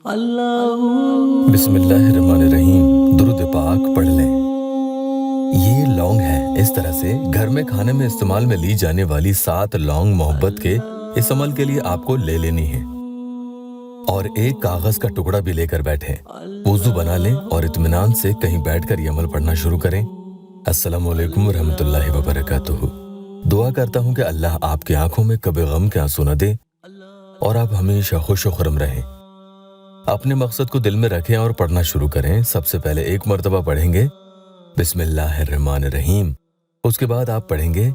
बिस्मिल्लाहिर्रहमानिर्रहीम। दुरूद पाक पढ़ लें। ये लौंग है। इस तरह से घर में खाने में इस्तेमाल में ली जाने वाली 7 लौंग मोहब्बत के इस अमल के लिए आपको ले लेनी है और एक कागज का टुकड़ा भी लेकर बैठें। वुज़ू बना लें और इत्मीनान से कहीं बैठकर ये अमल पढ़ना शुरू करें। अस्सलामु अलैकुम रहमतुल्लाहि व बरकातुहू। दुआ करता हूँ कि अल्लाह आपकी आंखों में कभी गम के आंसू न दे और आप हमेशा खुश खुरम रहें। अपने मकसद को दिल में रखें और पढ़ना शुरू करें। सबसे पहले एक मर्तबा पढ़ेंगे बिस्मिल्लाहिर्रहमानिर्रहीम। उसके बाद आप पढ़ेंगे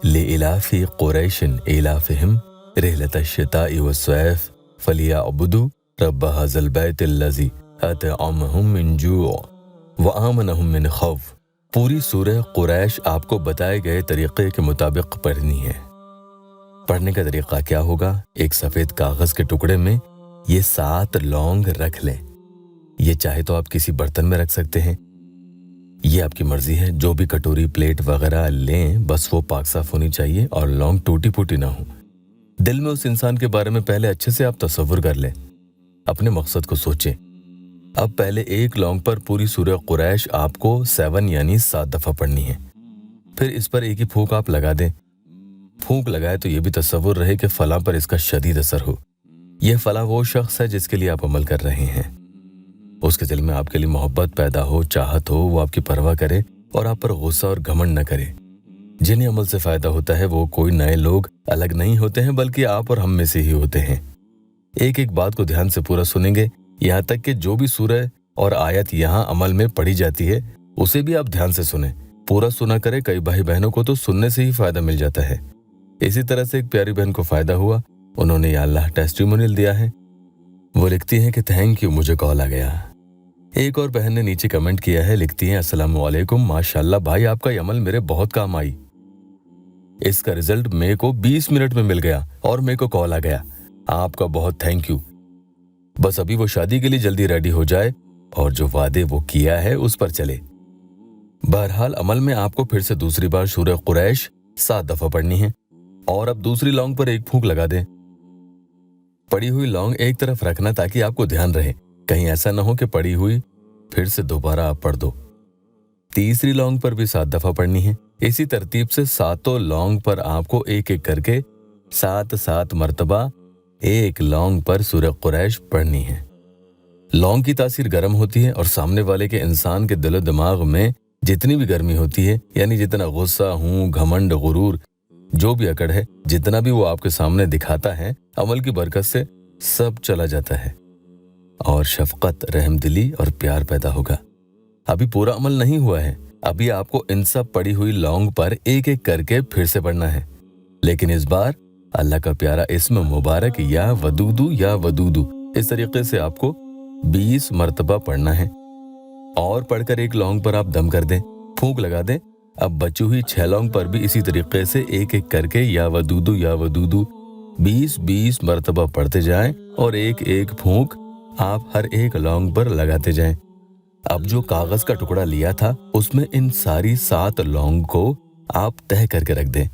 लिइलाफी कुरैशिन इलाफिहिम रिहलतश शिताई वस्सैफ फलियअबुदू रब्ब हाज़ल बैतिल्लज़ी अतअमहुम मिन जू' व आमनहुम मिन खौफ। पूरी सूरह कुरैश आपको बताए गए तरीके के मुताबिक पढ़नी है। पढ़ने का तरीका क्या होगा? एक सफ़ेद कागज़ के टुकड़े में ये 7 लौंग रख लें। ये चाहे तो आप किसी बर्तन में रख सकते हैं, ये आपकी मर्जी है। जो भी कटोरी प्लेट वगैरह लें, बस वो पाक साफ होनी चाहिए और लौंग टूटी फूटी ना हो। दिल में उस इंसान के बारे में पहले अच्छे से आप तसव्वुर कर लें, अपने मकसद को सोचें। अब पहले एक लौंग पर पूरी सूरह कुरैश आपको 7 यानी 7 दफ़ा पढ़नी है। फिर इस पर एक ही फूंक आप लगा दें। फूंक लगाए तो ये भी तसव्वुर रहे कि फलां पर इसका शदीद असर हो। यह फला वो शख्स है जिसके लिए आप अमल कर रहे हैं। उसके दिल में आपके लिए मोहब्बत पैदा हो, चाहत हो, वो आपकी परवाह करे और आप पर गुस्सा और घमंड न करे। जिन्हें अमल से फायदा होता है वो कोई नए लोग अलग नहीं होते हैं, बल्कि आप और हम में से ही होते हैं। एक एक बात को ध्यान से पूरा सुनेंगे, यहाँ तक कि जो भी सूरह और आयत यहाँ अमल में पढ़ी जाती है उसे भी आप ध्यान से सुने। पूरा सुना करें। कई भाई बहनों को तो सुनने से ही फायदा मिल जाता है। इसी तरह से एक प्यारी बहन को फायदा हुआ, उन्होंने या अल्लाह टेस्टिमोनियल दिया है। वो लिखती हैं कि थैंक यू, मुझे कॉल आ गया। एक और बहन ने नीचे कमेंट किया है, लिखती हैं अस्सलामु अलैकुम, माशाल्लाह भाई आपका ये अमल मेरे बहुत काम आई। इसका रिजल्ट मेरे को 20 मिनट में मिल गया और मेरे को कॉल आ गया। आपका बहुत थैंक यू। बस अभी वो शादी के लिए जल्दी रेडी हो जाए और जो वादे वो किया है उस पर चले। बहरहाल अमल में आपको फिर से दूसरी बार सूरह कुरैश 7 दफा पढ़नी है और अब दूसरी लौंग पर एक फूंक लगा दें। पड़ी हुई लौंग एक तरफ रखना ताकि आपको ध्यान रहे, कहीं ऐसा ना हो कि पड़ी हुई फिर से दोबारा आप पढ़ दो। तीसरी लौंग पर भी 7 दफा पढ़नी है। इसी तरतीब से 7 लौंग पर आपको एक एक करके 7 मर्तबा एक लौंग पर सूरह कुरैश पढ़नी है। लौंग की तासीर गर्म होती है और सामने वाले के इंसान के दिलो दिमाग में जितनी भी गर्मी होती है, यानी जितना गुस्सा हूं, घमंड, गुरूर, जो भी अकड़ है, जितना भी वो आपके सामने दिखाता है, अमल की बरकत से सब चला जाता है और शफकत, रहमदिली और प्यार पैदा होगा। अभी पूरा अमल नहीं हुआ है। अभी आपको इन सब पड़ी हुई लौंग पर एक एक करके फिर से पढ़ना है, लेकिन इस बार अल्लाह का प्यारा इस्म मुबारक या वदूदू इस तरीके से आपको 20 मर्तबा पढ़ना है और पढ़कर एक लौंग पर आप दम कर दें, फूंक लगा दें। अब बची हुई 6 लौंग पर भी इसी तरीके से एक एक करके या वदूदू 20 मर्तबा पढ़ते जाएं और एक एक फूंक आप हर एक लौंग पर लगाते जाएं। अब जो कागज का टुकड़ा लिया था उसमें इन सारी 7 लौंग को आप तह करके रख दें।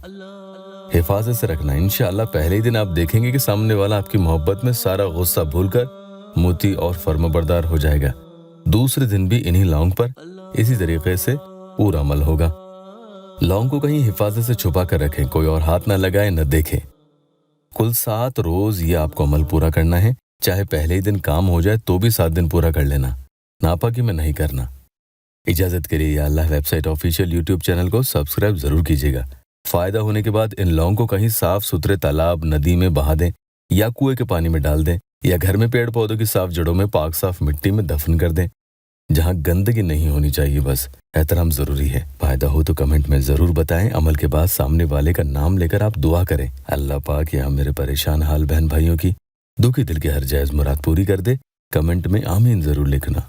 हिफाजत से रखना। इंशाअल्लाह पहले ही दिन आप देखेंगे कि सामने वाला आपकी मोहब्बत में सारा गुस्सा भूलकर मुती और फर्माबरदार हो जाएगा। दूसरे दिन भी इन्हीं लौंग पर इसी तरीके से पूरा अमल होगा। लौंग को कहीं हिफाजत से छुपा कर रखें, कोई और हाथ ना लगाए, न देखे। कुल 7 रोज ये आपको अमल पूरा करना है। चाहे पहले ही दिन काम हो जाए तो भी 7 दिन पूरा कर लेना, नापाकी में नहीं करना। इजाजत के लिए या अल्लाह वेबसाइट ऑफिशियल यूट्यूब चैनल को सब्सक्राइब जरूर कीजिएगा। फायदा होने के बाद इन लौंग को कहीं साफ सुथरे तालाब, नदी में बहा दें या कुएं के पानी में डाल दें या घर में पेड़ पौधों की साफ जड़ों में पाक साफ मिट्टी में दफन कर दें, जहां गंदगी नहीं होनी चाहिए। बस एहतराम जरूरी है। फायदा हो तो कमेंट में जरूर बताएं। अमल के बाद सामने वाले का नाम लेकर आप दुआ करें, अल्लाह पाक या मेरे परेशान हाल बहन भाइयों की दुखी दिल की हर जायज मुराद पूरी कर दे। कमेंट में आमीन जरूर लिखना।